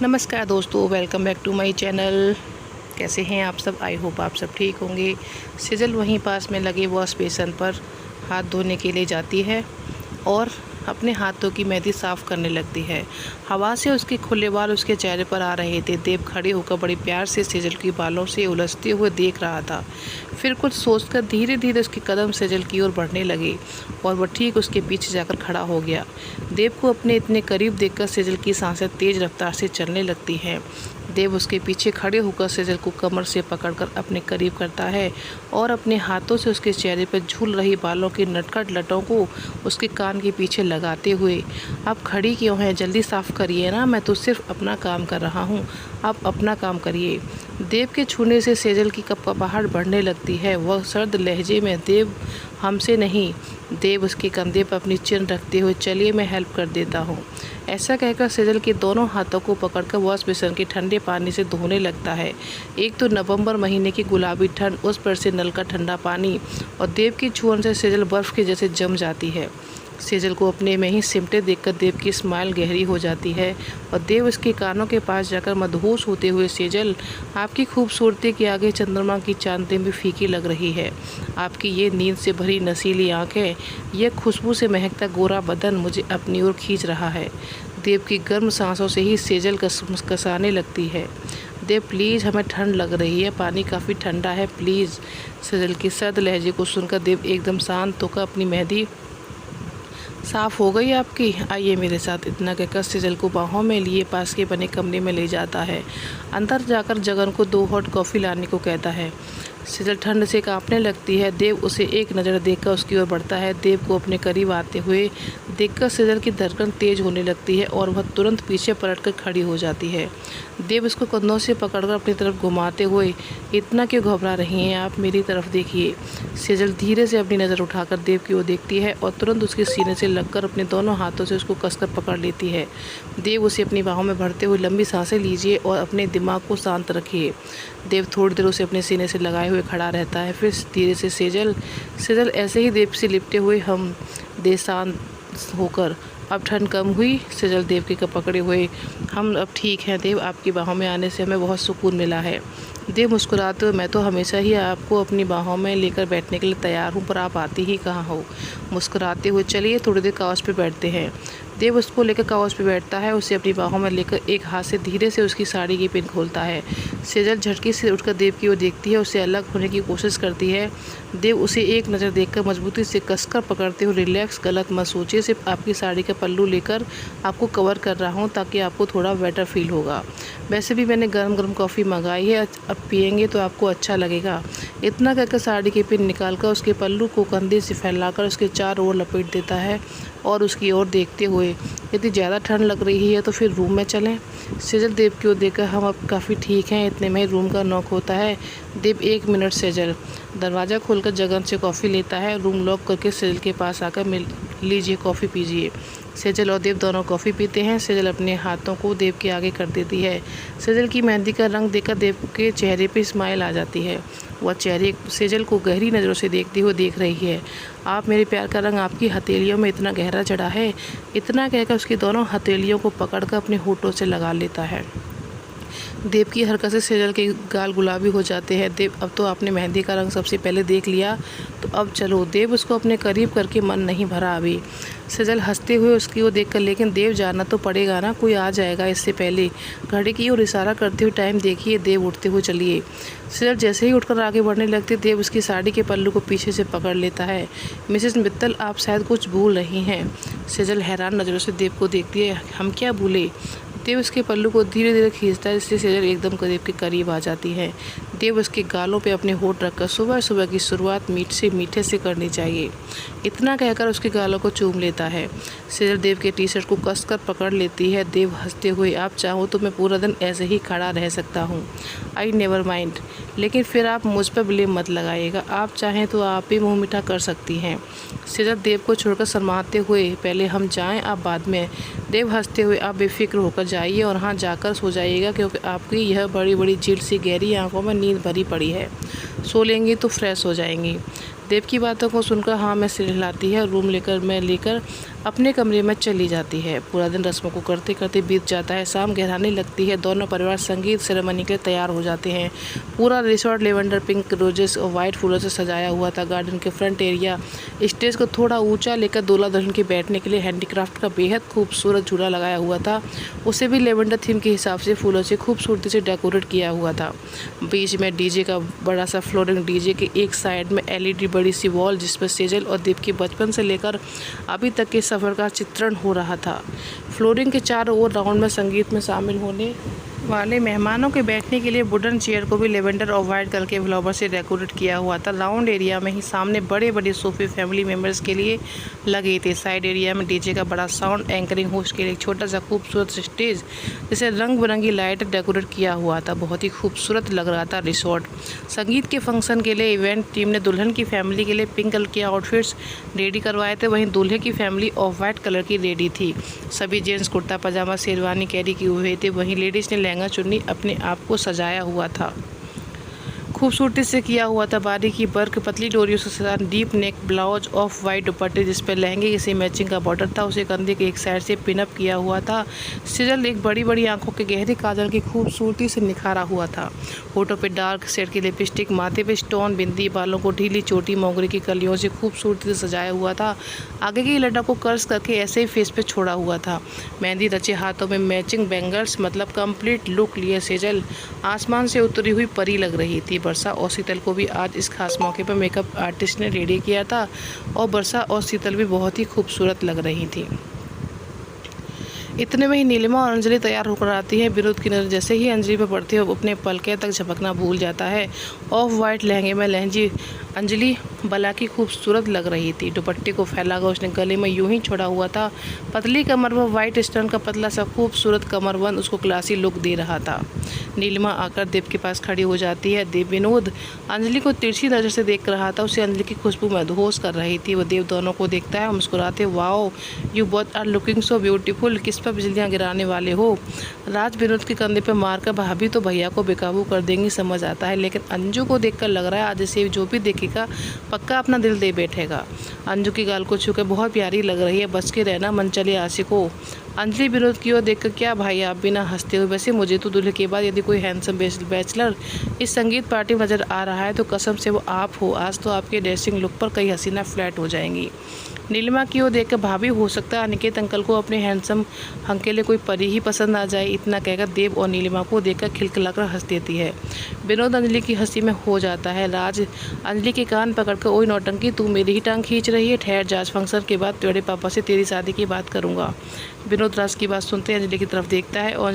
नमस्कार दोस्तों, welcome back to my channel. कैसे हैं आप सब? आई होप आप सब ठीक होंगे। सेजल वहीं पास में लगे वॉश बेसन पर हाथ धोने के लिए जाती है और अपने हाथों की मेहंदी साफ़ करने लगती है। हवा से उसके खुले बाल उसके चेहरे पर आ रहे थे। देव खड़े होकर बड़े प्यार से सेजल के बालों से उलझते हुए देख रहा था। फिर कुछ सोचकर धीरे धीरे उसके कदम सेजल की ओर बढ़ने लगे और वह ठीक उसके पीछे जाकर खड़ा हो गया। देव को अपने इतने करीब देखकर सेजल की सांसें तेज रफ्तार से चलने लगती हैं। देव उसके पीछे खड़े होकर सेजल को कमर से पकड़कर अपने करीब करता है और अपने हाथों से उसके चेहरे पर झूल रही बालों की नटखट लटों को उसके कान के पीछे लगाते हुए, आप खड़ी क्यों हैं? जल्दी साफ़ करिए ना, मैं तो सिर्फ अपना काम कर रहा हूँ, आप अपना काम करिए। देव के छूने से सेजल की कपकपाहट बढ़ने लगती है। वह सर्द लहजे में, देव हमसे नहीं। देव उसके कंधे पर अपनी चिन रखते हुए, चलिए मैं हेल्प कर देता हूँ, ऐसा कहकर सेजल के दोनों हाथों को पकड़कर वॉश बेसिन के ठंडे पानी से धोने लगता है। एक तो नवंबर महीने की गुलाबी ठंड, उस पर से नल का ठंडा पानी और देव की छुअन से सेजल बर्फ़ के जैसे जम जाती है। सेजल को अपने में ही सिमटे देखकर देव की स्माइल गहरी हो जाती है और देव उसके कानों के पास जाकर मदहोश होते हुए, सेजल, आपकी खूबसूरती के आगे चंद्रमा की चांदनी भी फीकी लग रही है। आपकी ये नींद से भरी नसीली आंखें, यह खुशबू से महकता गोरा बदन मुझे अपनी ओर खींच रहा है। देव की गर्म सांसों से ही सेजल कसकसाने लगती है। देव प्लीज़, हमें ठंड लग रही है, पानी काफ़ी ठंडा है, प्लीज़। सेजल की सर्द लहजे को सुनकर देव एकदम शांत होकर, अपनी मेहंदी साफ़ हो गई आपकी, आइए मेरे साथ, इतना कहकर सेजल को बाहों में लिए पास के बने कमरे में ले जाता है। अंदर जाकर जगन को 2 हॉट कॉफ़ी लाने को कहता है। सेजल ठंड से कांपने लगती है। देव उसे एक नज़र देखकर उसकी ओर बढ़ता है। देव को अपने करीब आते हुए देखकर सेजल की धड़कन तेज होने लगती है और वह तुरंत पीछे पलटकर खड़ी हो जाती है। देव उसको कंधों से पकड़कर अपनी तरफ घुमाते हुए, इतना क्यों घबरा रही हैं आप, मेरी तरफ देखिए। सेजल धीरे से अपनी नज़र उठाकर देव की ओर देखती है और तुरंत उसके सीने से लगकर अपने दोनों हाथों से उसको कसकर पकड़ लेती है। देव उसे अपनी बाहों में भरते हुए, लंबी सांसें लीजिए और अपने दिमाग को शांत रखिए। देव थोड़ी देर उसे अपने सीने से लगाए हुए खड़ा रहता है। फिर धीरे से सेजल ऐसे ही देव से लिपटे हुए, हम दे शांत होकर, अब ठंड कम हुई? सेजल देव के पकड़े हुए, हम अब ठीक हैं देव, आपकी बाहों में आने से हमें बहुत सुकून मिला है। देव मुस्कुराते हुए, मैं तो हमेशा ही आपको अपनी बाहों में लेकर बैठने के लिए तैयार हूँ, पर आप आती ही कहाँ हो? मुस्कुराते हुए, चलिए थोड़ी देर काउच पे बैठते हैं। देव उसको लेकर काउच पे बैठता है। उसे अपनी बाहों में लेकर एक हाथ से धीरे से उसकी साड़ी की पिन खोलता है। सेजल झटके से उठकर देव की ओर देखती है, उससे अलग होने की कोशिश करती है। देव उसे एक नज़र देखकर मजबूती से कसकर पकड़ते हुए, रिलैक्स, गलत मत सोचिए, सिर्फ आपकी साड़ी का पल्लू लेकर आपको कवर कर रहा हूँ ताकि आपको थोड़ा बेटर फील होगा। वैसे भी मैंने गरम गरम कॉफ़ी मंगाई है, अब पियेंगे तो आपको अच्छा लगेगा। इतना कहकर साड़ी की पिन निकालकर उसके पल्लू को कंधे से फैलाकर उसके चारों ओर लपेट देता है और उसकी ओर देखते हुए, यदि ज़्यादा ठंड लग रही है तो फिर रूम में चलें। सेजल देव की ओर देखकर, हम अब काफ़ी ठीक हैं। इतने में रूम का नॉक होता है। देव, 1 मिनट। सेजल दरवाज़ा खोलकर जगन से कॉफ़ी लेता है। रूम लॉक करके सेजल के पास आकर, लीजिए कॉफ़ी पीजिए। सेजल और देव दोनों कॉफ़ी पीते हैं। सेजल अपने हाथों को देव के आगे कर देती है। सेजल की मेहंदी का रंग देखकर देव के चेहरे पे स्माइल आ जाती है। वह चेहरे सेजल को गहरी नज़रों से देखते हुए देख रही है। आप, मेरे प्यार का रंग आपकी हथेलियों में इतना गहरा चढ़ा है। इतना कहकर उसकी दोनों हथेलियों को पकड़कर अपने होठों से लगा लेता है। देव की हरकत से सेजल के गाल गुलाबी हो जाते हैं। देव, अब तो आपने मेहंदी का रंग सबसे पहले देख लिया, तो अब चलो। देव उसको अपने करीब करके, मन नहीं भरा अभी। सेजल हंसते हुए उसकी ओर देखकर, लेकिन देव जाना तो पड़ेगा ना, कोई आ जाएगा इससे पहले। घड़ी की ओर इशारा करते हुए, टाइम देखिए। देव उठते हुए, चलिए। सेजल जैसे ही उठकर आगे बढ़ने लगती, देव उसकी साड़ी के पल्लू को पीछे से पकड़ लेता है। मिसेस मित्तल, आप शायद कुछ भूल रही हैं। सेजल हैरान नज़रों से देव को देखती है, हम क्या भूले? देव उसके पल्लू को धीरे धीरे खींचता है, इसलिए सेजल एकदम देव के करीब आ जाती है। देव उसके गालों पे अपने होठ रखकर, सुबह सुबह की शुरुआत मीठे से करनी चाहिए, इतना कहकर उसके गालों को चूम लेता है। सेजल देव के टी-शर्ट को कसकर पकड़ लेती है। देव हंसते हुए, आप चाहो तो मैं पूरा दिन ऐसे ही खड़ा रह सकता हूँ, आई नेवर माइंड, लेकिन फिर आप मुझ पर ब्लेम मत लगाइएगा। आप चाहें तो आप भी मुँह मीठा कर सकती हैं। सेजल देव को छोड़कर शर्माते हुए, पहले हम जाएं, आप बाद में। देव हंसते हुए, आप बेफिक्र होकर जाइए और हाँ, जाकर सो जाइएगा, क्योंकि आपकी यह बड़ी बड़ी झील सी गहरी आंखों में नींद भरी पड़ी है। सो लेंगी तो फ्रेश हो जाएंगी। देव की बातों को सुनकर हाँ में सिर हिलाती है। रूम लेकर अपने कमरे में चली जाती है। पूरा दिन रस्मों को करते करते बीत जाता है। शाम गहराने लगती है। दोनों परिवार संगीत सेरेमनी के लिए तैयार हो जाते हैं। पूरा रिसोर्ट लेवेंडर, पिंक, रोजेस और वाइट फूलों से सजाया हुआ था। गार्डन के फ्रंट एरिया स्टेज को थोड़ा ऊंचा लेकर दूल्हा दुल्हन के बैठने के लिए हैंडीक्राफ्ट का बेहद खूबसूरत झूला लगाया हुआ था। उसे भी लेवेंडर थीम के हिसाब से फूलों से खूबसूरती से डेकोरेट किया हुआ था। बीच में डीजे का बड़ा सा फ्लोरिंग, डीजे के एक साइड में LED बड़ी सी वॉल जिस पर सेजल और दीप के बचपन से लेकर अभी तक के सफ़र का चित्रण हो रहा था। फ्लोरिंग के चारों ओर राउंड में संगीत में शामिल होने वाले मेहमानों के बैठने के लिए वुडन चेयर को भी लेवेंडर और वाइट कलर के फ्लावर से डेकोरेट किया हुआ था। राउंड एरिया में ही सामने बड़े बड़े सोफे फैमिली मेम्बर्स के लिए लगे थे। साइड एरिया में डीजे का बड़ा साउंड एंकरिंग होस्ट के लिए एक छोटा सा खूबसूरत स्टेज जिसे रंग बिरंगी लाइट डेकोरेट किया हुआ था। बहुत ही खूबसूरत लग रहा था रिसोर्ट। संगीत के फंक्शन के लिए इवेंट टीम ने दुल्हन की फैमिली के लिए पिंक कलर के आउटफिट्स रेडी करवाए थे। वहीं दूल्हे की फैमिली ऑफ वाइट कलर की रेडी थी। सभी जेंट्स कुर्ता पजामा शेरवानी कैरी किए हुए थे। वहीं लेडीज़ ने लहंगा चुन्नी अपने आप को सजाया हुआ था। खूबसूरती से किया हुआ था। बारीकी वर्क पतली डोरियों से सजा deep neck blouse of white दुपट्टे जिस पर लहंगे से मैचिंग का बॉर्डर था। उसे कंधे के एक साइड से पिनअप किया हुआ था। सिजल एक बड़ी बड़ी आंखों के गहरे काजल की खूबसूरती से निखारा हुआ था। होठों पे डार्क शेड की लिपस्टिक, माथे पे स्टोन बिंदी, बालों को ढीली चोटी मोगरे की कलियों से खूबसूरती से सजाया हुआ था। आगे की लड्डा को कर्स करके ऐसे ही फेस पे छोड़ा हुआ था। मेहंदी रचे हाथों में मैचिंग बैंगल्स, मतलब कंप्लीट लुक लिए सेजल आसमान से उतरी हुई परी लग रही थी। वर्षा और शीतल को भी आज इस खास मौके पर मेकअप आर्टिस्ट ने रेडी किया था और वर्षा और शीतल भी बहुत ही खूबसूरत लग रही थी। इतने में ही नीलिमा और अंजलि तैयार होकर आती है। विनोद की नज़र जैसे ही अंजलि पर पड़ती है वो अपने पलके तक झपकना भूल जाता है। ऑफ वाइट लहंगे में लहंजी अंजलि बला की खूबसूरत लग रही थी। दुपट्टे को फैलाकर उसने गले में यूं ही छोड़ा हुआ था। पतली कमर पर वाइट स्टोन का पतला सा खूबसूरत कमरबंद उसको क्लासी लुक दे रहा था। नीलिमा आकर देव के पास खड़ी हो जाती है। देव विनोद अंजलि को तिरछी नज़र से देख रहा था। उसे अंजलि की खुशबू मदहोश कर रही थी। वो देव दोनों को देखता है और मुस्कुराते, wow you both are looking so beautiful, किस पर बिजलियाँ गिराने वाले हो। राज विनोद के कंधे पर मारकर भाभी तो भैया को बेकाबू कर देंगी समझ आता है, लेकिन अंजू को देखकर लग रहा है आज से जो भी देखेगा पक्का अपना दिल दे बैठेगा। अंजू की गाल को छूकर बहुत प्यारी लग रही है, बच के रहना मन चले आशिकों। अंजलि विनोद की ओर देखकर, क्या भाई आप बिना हंसते हुए, वैसे मुझे तो दूल्हे के बाद यदि कोई हैंडसम बैचलर इस संगीत पार्टी में नजर आ रहा है तो कसम से वो आप हो। आज तो आपके ड्रेसिंग लुक पर कई हसीना फ्लैट हो जाएंगी। नीलिमा की ओर देखकर, भाभी हो सकता है अनिकेत अंकल को अपने हैंडसम हंकेले कोई परी ही पसंद आ जाए। इतना कहकर देव और नीलिमा को देखकर खिलखिलाकर हंस देती है। विनोद अंजलि की हंसी में हो जाता है। राज अंजलि के कान पकड़कर, ओए नौटंकी तू मेरी ही टांग खींच रही है, ठहर जा, फंक्शन के बाद तेरे पापा से तेरी शादी की बात करूँगा। विनोद राज की बात सुनते अंजलि की तरफ देखता है और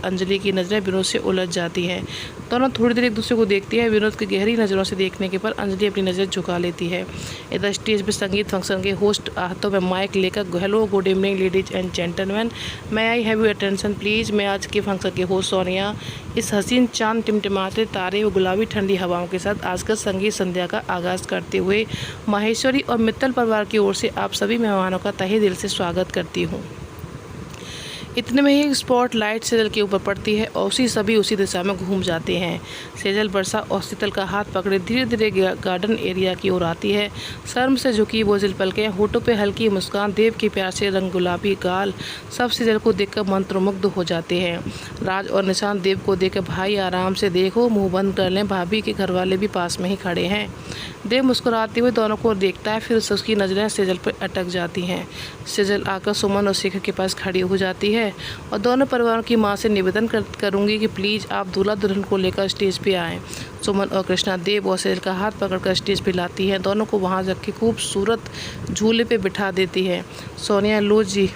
अंजलि की नज़रें विनोद से उलझ जाती हैं। दोनों थोड़ी देर एक दूसरे को देखती है। विनोद की गहरी नज़रों से देखने के पर अंजलि अपनी नज़र झुका लेती है। इधर स्टेज पर संगीत फंक्शन के होस्ट हाथों में माइक लेकर, hello good evening ladies and gentleman, मैं I have you attention please. मैं आज के फंक्शन के होस्ट सोनिया। इस हसीन चांद, टिमटिमाते तारे और गुलाबी ठंडी हवाओं के साथ आज का संगीत संध्या का आगाज़ करते हुए माहेश्वरी और मित्तल परिवार की ओर से आप सभी मेहमानों का तहे दिल से स्वागत करती हूँ। इतने में ही स्पॉट लाइट सेजल के ऊपर पड़ती है और सभी उसी दिशा में घूम जाते हैं। सेजल वर्षा और शीतल का हाथ पकड़े धीरे धीरे गार्डन एरिया की ओर आती है। शर्म से झुकी बोझिल पलकें, होठों पे हल्की मुस्कान, देव के प्यार से रंग गुलाबी गाल, सब सेजल को देखकर मंत्रमुग्ध हो जाते हैं। राज और निशान देव को देखकर, भाई आराम से देखो, मुँह बंद कर लें, भाभी के घर वाले भी पास में ही खड़े हैं। देव मुस्कुराते हुए दोनों को देखता है, फिर उसकी नज़रें सेजल पर अटक जाती हैं। सेजल आकर सुमन और शेखर के पास खड़ी हो जाती है और दोनों परिवारों की मां से निवेदन करूंगी कि प्लीज़ आप दूल्हा दुल्हन को लेकर स्टेज पे आएँ। सुमन और कृष्णा देव और सेजल का हाथ पकड़कर स्टेज पे लाती हैं। दोनों को वहां रख के खूबसूरत झूले पे बिठा देती है। सोनिया, लो जी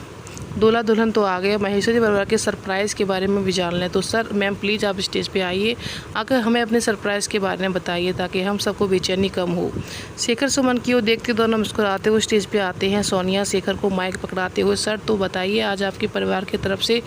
दूल्हा दुल्हन तो आ गए, महेश्वरी परिवार के सरप्राइज़ के बारे में भी जान लें। तो सर मैम प्लीज़ आप स्टेज पे आइए, आकर हमें अपने सरप्राइज़ के बारे में बताइए ताकि हम सबको बेचैनी कम हो। शेखर सुमन की ओर देखते दोनों मुस्कुराते हुए स्टेज पे आते हैं। सोनिया शेखर को माइक पकड़ाते हुए, सर तो बताइए आज आपके परिवार की तरफ से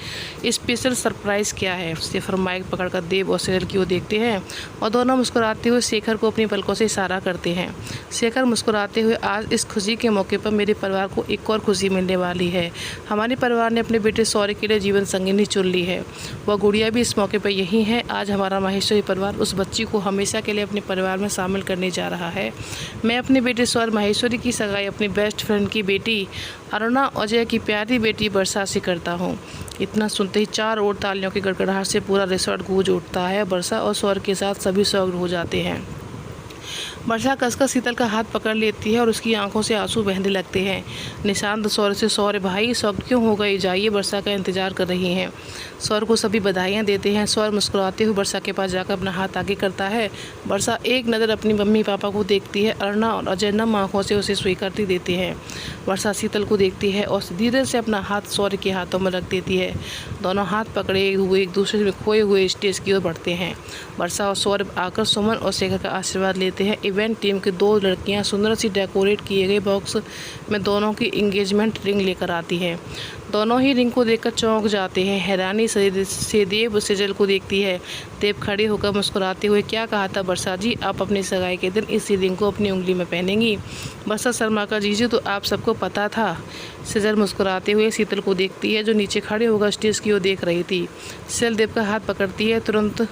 स्पेशल सरप्राइज़ क्या है। शेखर माइक पकड़कर देव और सेजल की ओर देखते हैं और दोनों मुस्कुराते हुए शेखर को अपनी पलकों से इशारा करते हैं। शेखर मुस्कुराते हुए, आज इस खुशी के मौके पर मेरे परिवार को एक और खुशी मिलने वाली है। हमारे हमारे परिवार ने अपने बेटे सौर्य के लिए जीवन संगिनी चुन ली है। वह गुड़िया भी इस मौके पर यही है। आज हमारा माहेश्वरी परिवार उस बच्ची को हमेशा के लिए अपने परिवार में शामिल करने जा रहा है। मैं अपने बेटे सौर्य माहेश्वरी की सगाई अपनी बेस्ट फ्रेंड की बेटी अरुणा अजय की प्यारी बेटी वर्षा से करता हूँ। इतना सुनते ही चारों ओर तालियों की गड़गड़ाहट से पूरा रिसोर्ट गूंज उठता है। वर्षा और सौर्य के साथ सभी सौर हो जाते हैं। वर्षा कसकर शीतल का हाथ पकड़ लेती है और उसकी आंखों से आंसू बहने लगते हैं। निशांत सौर्य से, सौर्य भाई शौक क्यों हो गई, जाइए, वर्षा का इंतजार कर रही हैं। सौर्य को सभी बधाइयाँ देते हैं। सौर्य मुस्कुराते हुए वर्षा के पास जाकर अपना हाथ आगे करता है। वर्षा एक नज़र अपनी मम्मी पापा को देखती है। अरुणा और अजय नम आँखों से उसे स्वीकृति देते हैं। वर्षा शीतल को देखती है और धीरे से अपना हाथ सौर्य के हाथों में रख देती है। दोनों हाथ पकड़े हुए एक दूसरे में खोए हुए स्टेज की ओर बढ़ते हैं। वर्षा और सौर्य आकर सुमन और शेखर का आशीर्वाद लेते हैं। इवेंट टीम की 2 लड़कियां सुंदर सी डेकोरेट किए गए बॉक्स में दोनों की एंगेजमेंट रिंग लेकर आती हैं। दोनों ही रिंग को देखकर चौंक जाते हैं। हैरानी से देव सेजल को देखती है। देव खड़े होकर मुस्कुराते हुए, क्या कहा था वर्षा जी, आप अपनी सगाई के दिन इस रिंग को अपनी उंगली में पहनेंगी। वर्षा शर्मा का, जीजू तो आप सबको पता था। सेजल मुस्कुराते हुए शीतल को देखती है जो नीचे खड़े होकर स्टेज की ओर देख रही थी। सेजल देव का हाथ पकड़ती है। तुरंत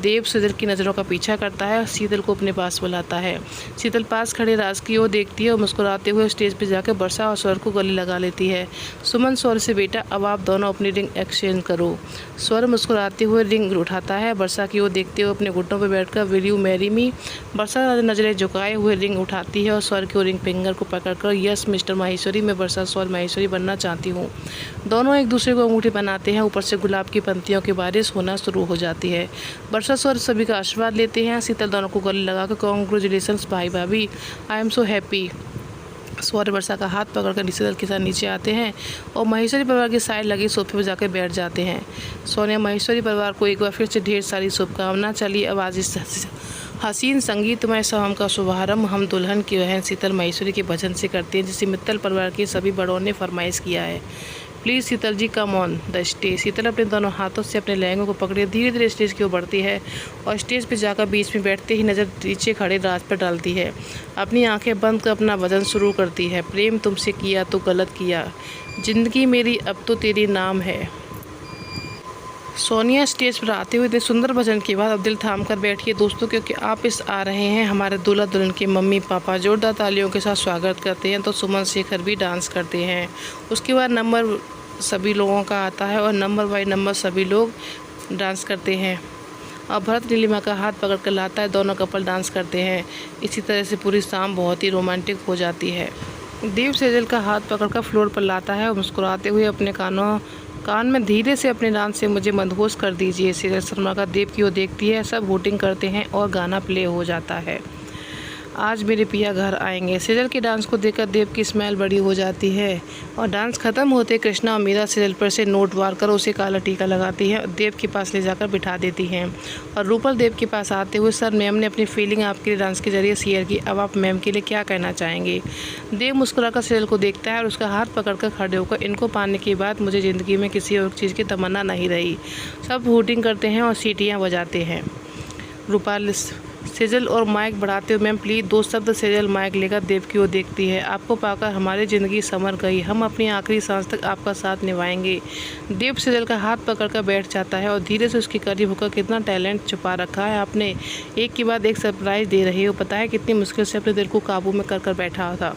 देव सेजल की नज़रों का पीछा करता है। शीतल को अपने पास बुलाता है। शीतल पास खड़े राज की ओर देखती है और मुस्कुराते हुए स्टेज पर जाकर वर्षा और सौर्य को गले लगा लेती है। सुमन सौर्य से, बेटा अब आप दोनों अपनी रिंग एक्सचेंज करो। सौर्य मुस्कुराते हुए रिंग उठाता है। वर्षा की ओर देखते हुए अपने घुटनों पर बैठकर, विल यू मैरी मी। वर्षा नजरें झुकाए हुए रिंग उठाती है और सौर्य के रिंग फिंगर को पकड़कर, यस मिस्टर माहेश्वरी, मैं वर्षा सौर्य माहेश्वरी बनना चाहती हूँ। दोनों एक दूसरे को अंगूठी बनाते हैं। ऊपर से गुलाब की पंक्तियों की बारिश होना शुरू हो जाती है। वर्षा सौर्य सभी का आशीर्वाद लेते हैं। शीतल दोनों को गले लगाकर, कॉन्ग्रेचुलेशंस भाई भाभी, आई एम सो हैप्पी। सौर्य वर्षा का हाथ पकड़कर शीतल के साथ नीचे आते हैं और माहेश्वरी परिवार के साइड लगे सोफे पर जाकर बैठ जाते हैं। सोनिया माहेश्वरी परिवार को एक बार फिर से ढेर सारी शुभकामनाएं। चलिए अब आज इस हसीन संगीतमय शाम का शुभारंभ हम दुल्हन की बहन शीतल माहेश्वरी के भजन से करते हैं, जिसे मित्तल परिवार के सभी बड़ों ने फरमाइश किया है। Please Sheetal ji come on the stage. Sheetal अपने दोनों हाथों से अपने लहंगों को पकड़े धीरे धीरे स्टेज की ओर बढ़ती है और स्टेज पर जाकर बीच में बैठते ही नज़र नीचे खड़े राज पर डालती है। अपनी आंखें बंद कर अपना भजन शुरू करती है। प्रेम तुमसे किया तो गलत किया, जिंदगी मेरी अब तो तेरी नाम है। सोनिया स्टेज पर आते हुए इतने सुंदर भजन के बाद अब दिल थाम कर बैठिए दोस्तों, क्योंकि आप इस आ रहे हैं हमारे दूल्हा दुल्हन के मम्मी पापा। जोरदार तालियों के साथ स्वागत करते हैं। तो सुमन शेखर भी डांस करते हैं। उसके बाद नंबर सभी लोगों का आता है और नंबर बाय नंबर सभी लोग डांस करते हैं और भरत नीलिमा का हाथ पकड़ कर लाता है। दोनों कपल डांस करते हैं। इसी तरह से पूरी शाम बहुत ही रोमांटिक हो जाती है। देव सेजल का हाथ पकड़कर फ्लोर पर लाता है और मुस्कुराते हुए अपने कान में धीरे से अपने डांस से मुझे मदहोश कर दीजिए। सेजल शर्मा का देव की ओर देखती है। सब वोटिंग करते हैं और गाना प्ले हो जाता है। आज मेरे पिया घर आएंगे। सेजल के डांस को देखकर देव की स्माइल बड़ी हो जाती है और डांस खत्म होते कृष्णा और मीरा सेजल पर से नोट वार कर उसे काला टीका लगाती है और देव के पास ले जाकर बिठा देती हैं। और रूपल देव के पास आते हुए, सर मैम ने अपनी फीलिंग आपके डांस के जरिए शेयर की, अब आप मैम के लिए क्या कहना चाहेंगे। देव मुस्कुराकर सेजल को देखता है और उसका हाथ पकड़कर खड़े होकर, इनको पाने के बाद मुझे ज़िंदगी में किसी और चीज़ की तमन्ना नहीं रही। सब वोटिंग करते हैं और सीटियाँ बजाते हैं। रूपाल सेजल और माइक बढ़ाते हुए, मैम प्लीज़ 2 शब्द। सेजल माइक लेकर देव की ओर देखती है। आपको पाकर हमारी ज़िंदगी संवर गई, हम अपनी आखिरी सांस तक आपका साथ निभाएंगे। देव सेजल का हाथ पकड़कर बैठ जाता है और धीरे से उसके करीब होकर, कितना टैलेंट छुपा रखा है आपने, एक के बाद एक सरप्राइज़ दे रही हो। पता है कितनी मुश्किल से अपने दिल को काबू में कर बैठा था।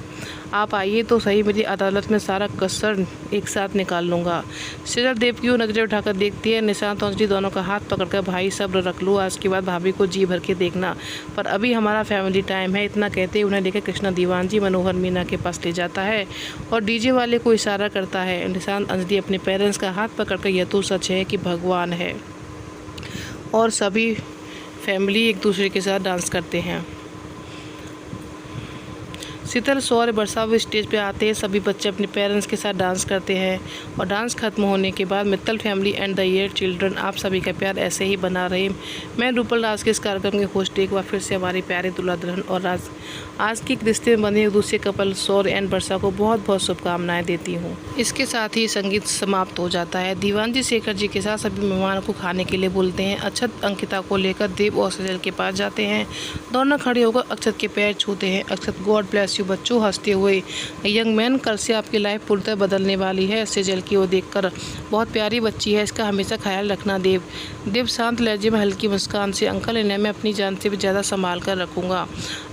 आप आइए तो सही, मेरी अदालत में सारा कसर एक साथ निकाल लूँगा। सेजल देव की ओर नजरें उठाकर देखती है। निशांत और अंजलि दोनों का हाथ पकड़कर, भाई सब्र रख लो, आज के बाद भाभी को जी भर के देखना, पर अभी हमारा फैमिली टाइम है। इतना कहते ही उन्हें लेकर कृष्णा दीवान जी मनोहर मीना के पास ले जाता है और डीजे वाले को इशारा करता है। निशांत अंजलि अपने पेरेंट्स का हाथ पकड़कर, यह तो सच है कि भगवान है, और सभी फैमिली एक दूसरे के साथ डांस करते हैं। शीतल सौर्य वर्षा भी स्टेज पे आते हैं। सभी बच्चे अपने पेरेंट्स के साथ डांस करते हैं और डांस खत्म होने के बाद, Mittal family and the year children, आप सभी का प्यार ऐसे ही बना रहे। मैं रूपल राज के इस कार्यक्रम के होस्ट एक बार फिर से हमारे प्यारे दूल्हा दुल्हन और आज के रिश्ते में बंधे एक दूसरे कपल सौर्य एंड वर्षा को बहुत बहुत शुभकामनाएं देती हूँ। इसके साथ ही संगीत समाप्त हो जाता है। दीवान जी शेखर जी के साथ सभी मेहमानों को खाने के लिए बोलते हैं। अक्षत अंकिता को लेकर देव और सेजल के पास जाते हैं। दोनों खड़े होकर अक्षत के पैर छूते हैं। अक्षत, गॉड ब्लेस यू बच्चों हंसते हुए। यंग मैन, कल से आपकी लाइफ पूर्णतः बदलने वाली है। सेजल की ओर देखकर, बहुत प्यारी बच्ची है, इसका हमेशा ख्याल रखना देव। देव शांत लहजे में हल्की मुस्कान से, अंकल इन्हें मैं अपनी जान से भी ज़्यादा संभाल कर रखूँगा।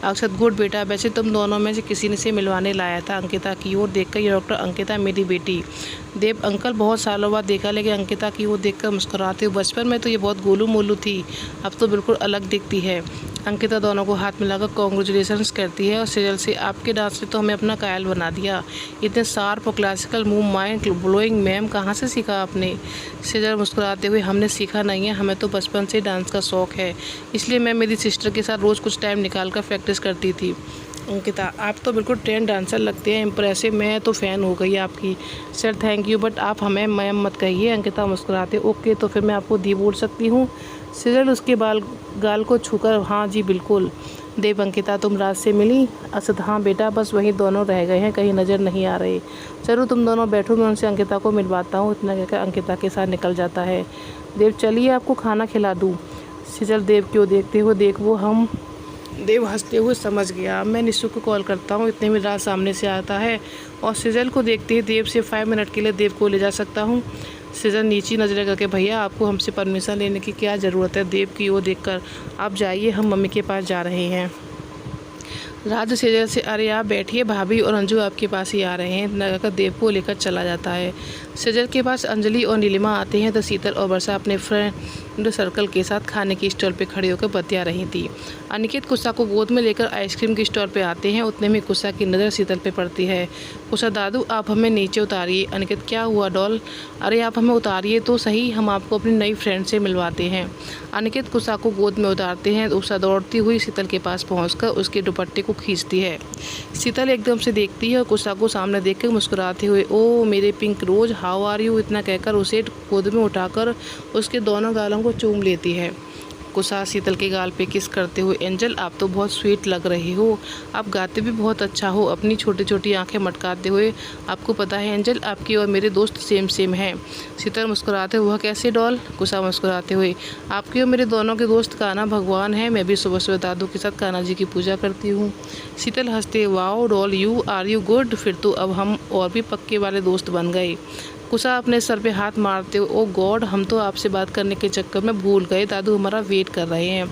अक्षत, गुड बेटा, वैसे तुम दोनों में से किसी ने से मिलवाने लाया था। अंकिता की ओर देखकर, ये डॉक्टर अंकिता मेरी बेटी। देव, अंकल बहुत सालों बाद देखा, लेकिन अंकिता की ओर देखकर मुस्कुराते हुए, बचपन में तो ये बहुत गोलू मोलू थी, अब तो बिल्कुल अलग दिखती है। अंकिता दोनों को हाथ मिलाकर कॉन्ग्रेचुलेशंस करती है और सेजल से, आपके डांस ने तो हमें अपना कायल बना दिया। इतने शार्प और classical move, mind blowing, ma'am कहाँ से सीखा आपने? सेजल मुस्कुराते हुए, हमने सीखा नहीं है, हमें तो बचपन से डांस का शौक़ है, इसलिए मैं मेरी सिस्टर के साथ रोज़ कुछ टाइम निकाल कर प्रैक्टिस करती थी। अंकिता, आप तो बिल्कुल ट्रेंड डांसर लगते हैं, इम्प्रेसिव, मैं तो फ़ैन हो गई आपकी। सर थैंक यू, बट आप हमें मैम मत कहिए। अंकिता मुस्कुराते, ओके, तो फिर मैं आपको दी बोल सकती हूँ। सेजल उसके गाल को छूकर, हाँ जी बिल्कुल। देव, अंकिता तुम रात से मिली? असद, हाँ बेटा, बस वहीं दोनों रह गए हैं, कहीं नज़र नहीं आ रहे। चलो तुम दोनों बैठो, मैं उनसे अंकिता को मिलवाता हूँ। इतना कहकर अंकिता के साथ निकल जाता है। देव, चलिए आपको खाना खिला दूँ। सेजल देव क्यों देखते हो, देख वो हम। देव हंसते हुए, समझ गया, मैं निशु को कॉल करता हूँ। इतने में राज सामने से आता है और सेजल को देखते ही देव से 5 मिनट के लिए देव को ले जा सकता हूँ। सेजल नीची नजरें करके, भैया आपको हमसे परमिशन लेने की क्या ज़रूरत है? देव की ओर देखकर, आप जाइए, हम मम्मी के पास जा रहे हैं। राज सेजल से, अरे आप बैठिए, भाभी और अंजू आपके पास ही आ रहे हैं, लगाकर देव को लेकर चला जाता है। सेजल के पास अंजलि और नीलिमा आते हैं तो शीतल और वर्षा अपने फ्रेंड सर्कल के साथ खाने की स्टॉल पे खड़ी होकर बतिया रही थी। अनिकेत कुसा को गोद में लेकर आइसक्रीम की स्टॉल पे आते हैं, उतने में कुसा की नज़र शीतल पे पड़ती है। कुसा, दादू आप हमें नीचे उतारिए। अनिकेत, क्या हुआ डॉल? अरे आप हमें उतारिए तो सही, हम आपको अपनी नई फ्रेंड से मिलवाते हैं। अनिकेत कुसा को गोद में उतारते हैं, उषा दौड़ती हुई शीतल के पास पहुँचकर उसके दुपट्टे को खींचती है। शीतल एकदम से देखती है और कुसा को सामने देखकर मुस्कुराते हुए, ओ मेरे pink rose, how are you, इतना कहकर उसे गोद में उठाकर उसके दोनों गालों को चूम लेती है। कुसा शीतल के गाल पे किस करते हुए, एंजल आप तो बहुत स्वीट लग रही हो, आप गाते भी बहुत अच्छा हो, अपनी छोटी छोटी आंखें मटकाते हुए, आपको पता है एंजल, आपकी और मेरे दोस्त सेम हैं। शीतल मुस्कुराते हुए, वह कैसे डॉल? कुसा मुस्कुराते हुए, आपके और मेरे दोनों के दोस्त कान्हा भगवान है, मैं भी सुबह सुबह दादू के साथ कान्हा जी की पूजा करती हूँ। शीतल हंसते, wow doll, you are you good, फिर तो अब हम और भी पक्के वाले दोस्त बन गए। कुसा अपने सर पे हाथ मारते हुए, ओ गॉड, हम तो आपसे बात करने के चक्कर में भूल गए, दादू हमारा वेट कर रहे हैं,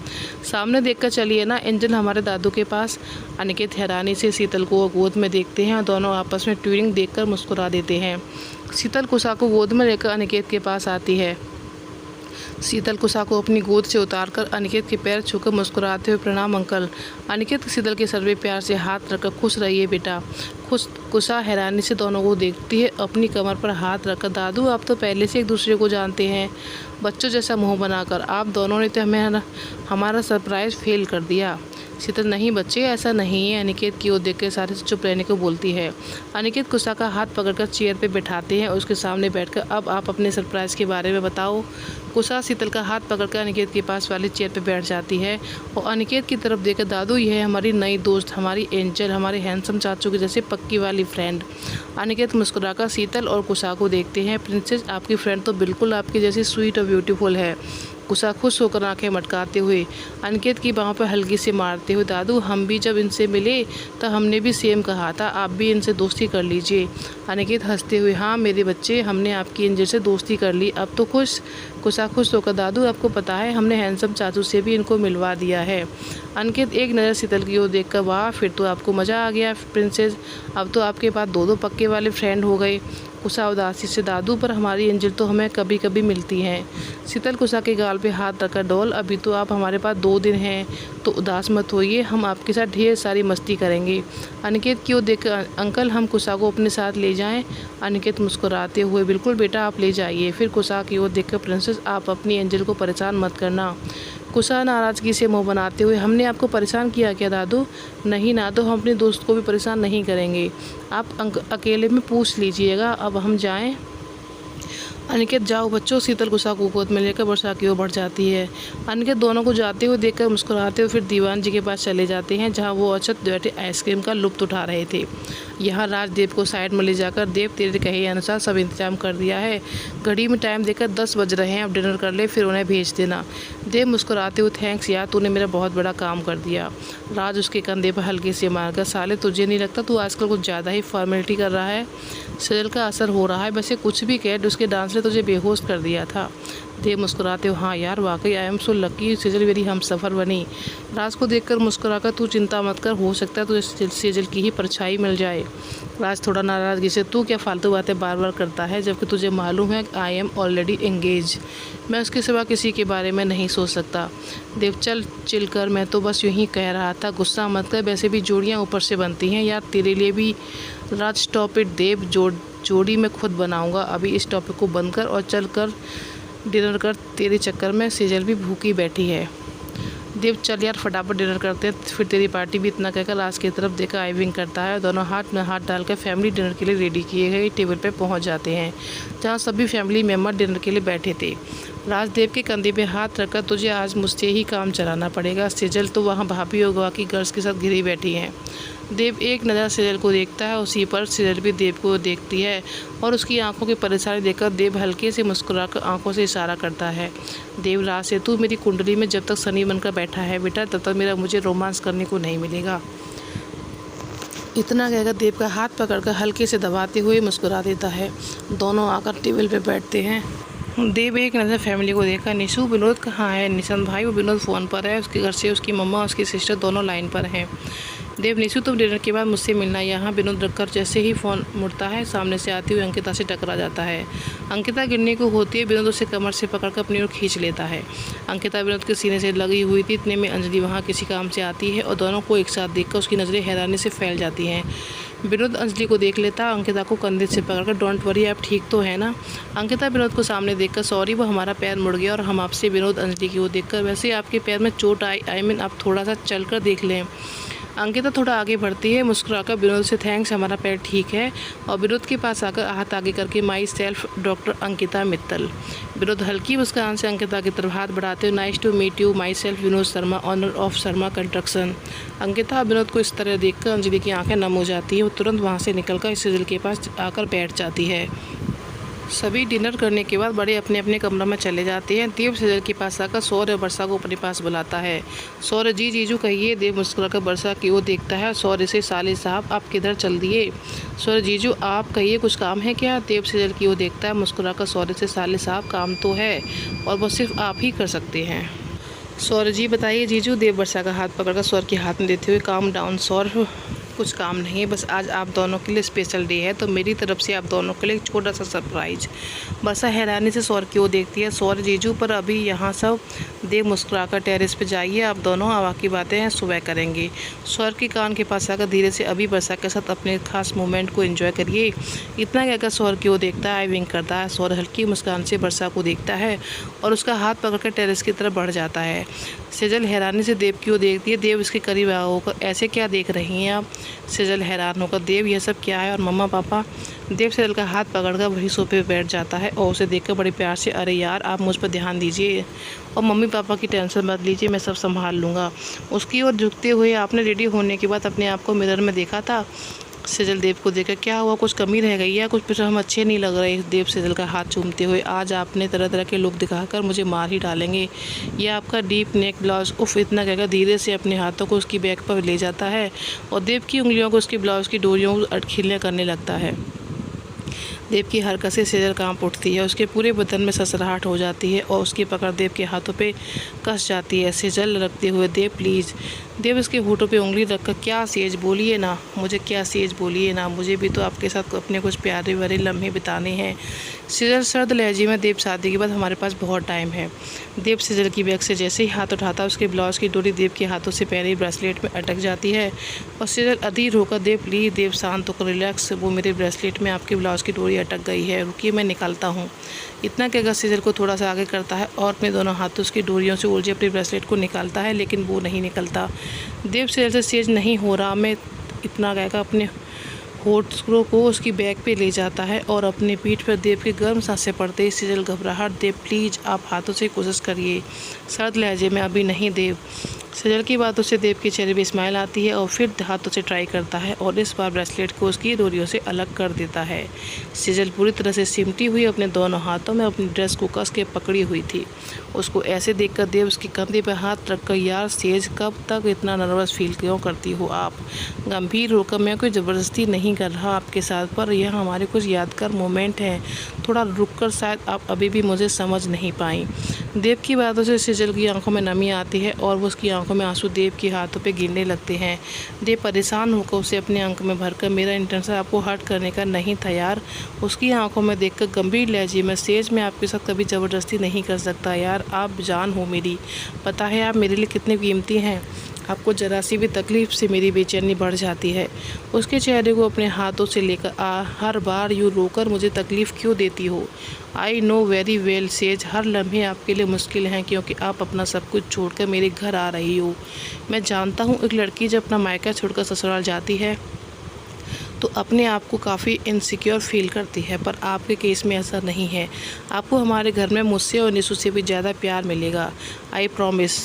सामने देखकर चलिए ना एंजल हमारे दादू के पास। अनिकेत हैरानी से शीतल को गोद में देखते हैं और दोनों आपस में ट्विनिंग देखकर मुस्कुरा देते हैं। शीतल कुसा को गोद में लेकर अनिकेत के पास आती है। शीतल कुसा को अपनी गोद से उतारकर अनिकेत के पैर छूकर मुस्कुराते हुए, प्रणाम अंकल। अनिकेत शीतल के सर पे प्यार से हाथ रखकर, खुश रहिए बेटा। कुसा हैरानी से दोनों को देखती है, अपनी कमर पर हाथ रखकर, दादू आप तो पहले से एक दूसरे को जानते हैं। बच्चों जैसा मुंह बनाकर, आप दोनों ने तो हमें हमारा सरप्राइज़ फेल कर दिया। शीतल, नहीं बच्चे, ऐसा नहीं है। अनिकेत की ओर देखकर सारे से चुप रहने को बोलती है। अनिकेत कुसा का हाथ पकड़कर चेयर पे बैठाते हैं और उसके सामने बैठकर, अब आप अपने सरप्राइज़ के बारे में बताओ। कुसा शीतल का हाथ पकड़कर अनिकेत के पास वाली चेयर पे बैठ जाती है और अनिकेत की तरफ देखकर, दादू यह है हमारी नई दोस्त, हमारी एंजल, हमारे हैंडसम चाचू की जैसे पक्की वाली फ्रेंड। अनिकेत मुस्कुराकर शीतल और कुसा को देखते हैं, प्रिंसेस आपकी फ्रेंड तो बिल्कुल आपकी जैसी स्वीट और ब्यूटीफुल है। कुसा खुश होकर आंखें मटकाते हुए अनिकेत की बाहों पर हल्की से मारते हुए, दादू हम भी जब इनसे मिले तो हमने भी सेम कहा था, आप भी इनसे दोस्ती कर लीजिए। अनिकेत हंसते हुए, हाँ मेरे बच्चे, हमने आपकी एंजल से दोस्ती कर ली, अब तो खुश। कुसा खुश होकर, दादू आपको पता है हमने हैंडसम चाचू से भी इनको मिलवा दिया है। अनिकेत एक नज़र शीतल की ओर देखकर, वाह फिर तो आपको मज़ा आ गया प्रिंसेस, अब तो आपके पास दो पक्के वाले फ्रेंड हो गए। कुसा उदासी से, दादू पर हमारी एंजल तो हमें कभी कभी मिलती हैं। शीतल कुसा के गाल पे हाथ रखकर, डॉल अभी तो आप हमारे पास 2 दिन हैं, तो उदास मत होइए, हम आपके साथ ढेर सारी मस्ती करेंगे। अनिकेत की ओर देखकर, अंकल हम कुसा को अपने साथ ले जाएं? अनिकेत मुस्कुराते हुए, बिल्कुल बेटा आप ले जाइए। फिर कुसा की ओर देखकर, प्रिंसेस आप अपनी एंजल को परेशान मत करना। कुसा नाराज़गी से मुंह बनाते हुए, हमने आपको परेशान किया क्या दादू? नहीं ना, तो हम अपने दोस्त को भी परेशान नहीं करेंगे, आप अकेले में पूछ लीजिएगा, अब हम जाएं? अनिकेत, जाओ बच्चों। शीतल कुसा को गोद में लेकर वर्षा की ओर बढ़ जाती है। अनिकेत दोनों को जाते हुए देखकर मुस्कुराते हुए फिर दीवान जी के पास चले जाते हैं, जहां वो अक्षत बैठे आइसक्रीम का लुत्फ उठा रहे थे। यहाँ राजदेव को साइड में ले जाकर, देव तेरे कहे अनुसार सब इंतजाम कर दिया है, घड़ी में टाइम देखकर 10 बज रहे हैं, अब डिनर कर ले फिर उन्हें भेज देना। देव मुस्कुराते हुए, थैंक्स यार, तूने मेरा बहुत बड़ा काम कर दिया। राज उसके कंधे पर हल्के से मारकर, साले तुझे नहीं लगता तू आजकल कुछ ज़्यादा ही फॉर्मेलिटी कर रहा है? सेजल का असर हो रहा है, वैसे कुछ भी कह, उसके डांस ने तुझे बेहोश कर दिया था। देव मुस्कुराते हुए, हाँ यार वाकई I am so lucky Sejal मेरी हम सफ़र बनी। राज को देखकर मुस्कुराकर, तू चिंता मत कर, हो सकता है तुझे सेजल की ही परछाई मिल जाए। राज थोड़ा नाराज़गी से, तू क्या फालतू बातें बार बार करता है, जबकि तुझे मालूम है आई एम ऑलरेडी एंगेज, मैं उसके सिवा किसी के बारे में नहीं सोच सकता। देव चल चिल कर, मैं तो बस यूं ही कह रहा था, गुस्सा मत कर, वैसे भी जोड़ियाँ ऊपर से बनती हैं यार, तेरे लिए भी। राज स्टॉप इट देव, जोड़ी मैं खुद बनाऊंगा, अभी इस टॉपिक को बंद कर और चल कर डिनर कर, तेरे चक्कर में सेजल भी भूखी बैठी है। देव चल यार फटाफट डिनर करते हैं, फिर तेरी पार्टी भी, इतना कहकर राज की तरफ देखकर आई विंक करता है। दोनों हाथ में हाथ डालकर फैमिली डिनर के लिए रेडी किए गए टेबल पर पहुंच जाते हैं, जहां सभी फैमिली मेम्बर डिनर के लिए बैठे थे। राजदेव के कंधे पे हाथ रखकर, तुझे आज मुझसे ही काम चलाना पड़ेगा, सेजल तो वहाँ भाभी और गवा की गर्ल्स के साथ घिरी बैठी हैं। देव एक नज़र सेजल को देखता है, उसी पर सेजल भी देव को देखती है और उसकी आंखों की परेशानी देखकर देव हल्के से मुस्कुराकर आंखों से इशारा करता है। देव, राज से तू मेरी कुंडली में जब तक शनि बनकर बैठा है बेटा, तब तक मुझे रोमांस करने को नहीं मिलेगा। इतना कहकर देव का हाथ पकड़कर हल्के से दबाते हुए मुस्कुरा देता है। दोनों आकर टेबल पर बैठते हैं। देव एक नज़र फैमिली को देखा, निशु विनोद कहाँ है? निशंत भाई, वो विनोद फ़ोन पर है, उसके घर से उसकी मम्मा और उसकी सिस्टर दोनों लाइन पर हैं। देव, निशु तुम डिनर के बाद मुझसे मिलना यहाँ। विनोद रखकर जैसे ही फ़ोन मुड़ता है, सामने से आती हुई अंकिता से टकरा जाता है। अंकिता गिरने को होती है, विनोद उसे कमर से पकड़कर अपनी ओर खींच लेता है। अंकिता विनोद के सीने से लगी हुई थी, इतने में अंजलि वहाँ किसी काम से आती है और दोनों को एक साथ देखकर उसकी नज़रें हैरानी से फैल जाती हैं। विनोद अंजलि को देख लेता, अंकिता को कंधे से पकड़कर, डोंट वरी आप ठीक तो है ना? अंकिता विनोद को सामने देखकर, सॉरी वो हमारा पैर मुड़ गया और हम आपसे। विनोद अंजलि की ओर देखकर, वैसे आपके पैर में चोट आई मीन आप थोड़ा सा चल कर देख लें। अंकिता थोड़ा आगे बढ़ती है, मुस्कुराकर विनोद से, थैंक्स हमारा पैर ठीक है, और विनोद के पास आकर हाथ आगे करके, myself doctor Ankita Mittal. Vinod हल्की मुस्कान से अंकिता की तरफ हाथ बढ़ाते हुए, nice to meet you, myself Vinod Sharma, owner of Sharma construction. Ankita Vinod को इस तरह देखकर अंजलि की आंखें नम हो जाती है, वो तुरंत वहाँ से निकलकर सेजल के पास आकर बैठ जाती है। सभी डिनर करने के बाद बड़े अपने अपने कमरे में चले जाते हैं। देव सेजल के पास आकर सौर्य वर्षा को अपने पास बुलाता है। सौर्य, जी जीजू कहिए। देव मुस्कुराकर वर्षा की ओर देखता है। सौर्य से, साले साहब आप किधर चल दिए? सौर्य, जीजू आप कहिए कुछ काम है क्या? देव सेजल की ओर देखता है, मुस्कुराकर सौर्य से, साले साहब काम तो है और वो सिर्फ आप ही कर सकते हैं। सौर्य, जी बताइए जीजू। देव वर्षा का हाथ पकड़कर सौर्य के हाथ में देते हुए, काम डाउन सौर्य, कुछ काम नहीं है, बस आज आप दोनों के लिए स्पेशल डे है, तो मेरी तरफ से आप दोनों के लिए एक छोटा सा सरप्राइज। वर्षा हैरानी से सौर्य की ओर देखती है। सौर्य, जीजू पर अभी यहाँ सब। देव मुस्कुराकर, टेरेस पे जाइए आप दोनों, बाकी बातें हैं सुबह करेंगे। सौर्य के कान के पास आकर धीरे से, अभी वर्षा के साथ अपने खास मोमेंट को एंजॉय करिए। इतना कहकर सौर्य की ओर देखता है, विंक करता है। सौर्य हल्की मुस्कान से वर्षा को देखता है और उसका हाथ पकड़कर टेरेस की तरफ बढ़ जाता है। सेजल हैरानी से देव की ओर देखती है। देव इसके करीब होकर, ऐसे क्या देख रही हैं आप? सेजल हैरान होकर, देव ये सब क्या है और मम्मा पापा? देव सेजल का हाथ पकड़कर वही सोफे पर बैठ जाता है और उसे देखकर बड़े प्यार से, अरे यार आप मुझ पर ध्यान दीजिए और मम्मी पापा की टेंशन मत लीजिए, मैं सब संभाल लूँगा। उसकी ओर झुकते हुए, आपने रेडी होने के बाद अपने आप को मिरर में देखा था? सेजल देव को देखकर, क्या हुआ, कुछ कमी रह गई या कुछ फिर हम अच्छे नहीं लग रहे? देव सेजल का हाथ चूमते हुए, आज आपने तरह तरह के लुक दिखाकर मुझे मार ही डालेंगे। ये आपका डीप नेक ब्लाउज, उफ, इतना कहकर धीरे से अपने हाथों को उसकी बैक पर ले जाता है और देव की उंगलियों को उसकी ब्लाउज की डोरियों को खींचने करने लगता है। देव की हरकत से सेजल कांप उठती है, उसके पूरे बदन में ससराहट हो जाती है और उसकी पकड़ देव के हाथों पे कस जाती है। सेजल रखते हुए, देव प्लीज़। देव उसके होठों पे उंगली रखकर, क्या सेज बोलिए ना मुझे, क्या सेज बोलिए ना, मुझे भी तो आपके साथ अपने कुछ प्यारे भरे लम्हे बिताने हैं। सेजल सर्द लहजे में, देव शादी के बाद हमारे पास बहुत टाइम है। देव सेजल की बैग से जैसे ही हाथ उठाता, उसके ब्लाउज की डोरी देव के हाथों से पहले ही ब्रेसलेट में अटक जाती है और सेजल अधीर होकर, देव प्लीज़। देव शांत होकर, रिलैक्स, वो मेरे ब्रेसलेट में आपके ब्लाउज की डोरी अटक गई है, रुकिए मैं निकालता हूँ। इतना कहकर सेजल को थोड़ा सा आगे करता है और अपने दोनों हाथों उसकी डोरियों से उलझे अपने ब्रेसलेट को निकालता है, लेकिन वो नहीं निकलता। देव सेजल से, सेज नहीं हो रहा, मैं इतना कहकर अपने होठों को उसकी बैग पे ले जाता है और अपने पीठ पर देव के गर्म सांसें पड़ते ही सेजल घबराहट, देव प्लीज़ आप हाथों से कोशिश करिए। सर्द लहजे में, अभी नहीं देव। सेजल की बातों से देव के चेहरे पे स्माइल आती है और फिर हाथों से ट्राई करता है और इस बार ब्रेसलेट को उसकी डोरियों से अलग कर देता है। सेजल पूरी तरह से सिमटी हुई अपने दोनों हाथों में अपनी ड्रेस को कस के पकड़ी हुई थी। उसको ऐसे देखकर देव उसके कंधे पर हाथ रखकर, यार सेज, कब तक इतना नर्वस फील क्यों करती हो आप? गंभीर होकर, मैं कोई ज़बरदस्ती नहीं कर रहा आपके साथ, पर यह हमारे कुछ यादगार मोमेंट हैं। थोड़ा रुक कर, शायद आप अभी भी मुझे समझ नहीं पाई। देव की बातों से सेजल की आंखों में नमी आती है और वो उसकी आंखों में आंसू देव के हाथों पे गिरने लगते हैं। देव परेशान होकर उसे अपनी आंखों में भरकर, मेरा इंटेंशन आपको हर्ट करने का नहीं था यार। उसकी आंखों में देखकर गंभीर लहजे में, सेज, मैं आपके साथ कभी ज़बरदस्ती नहीं कर सकता यार, आप जान हो मेरी, पता है आप मेरे लिए कितने कीमती हैं। आपको ज़रा सी भी तकलीफ़ से मेरी बेचैनी बढ़ जाती है। उसके चेहरे को अपने हाथों से लेकर, हर बार यूँ रोकर मुझे तकलीफ़ क्यों देती हो? I know very well says, हर लम्हे आपके लिए मुश्किल हैं क्योंकि आप अपना सब कुछ छोड़कर मेरे घर आ रही हो। मैं जानता हूँ एक लड़की जब अपना मायका छोड़कर ससुराल जाती है तो अपने आप को काफ़ी इनसिक्योर फील करती है, पर आपके केस में ऐसा नहीं है। आपको हमारे घर में मुझसे और निशु से भी ज़्यादा प्यार मिलेगा, आई प्रॉमिस।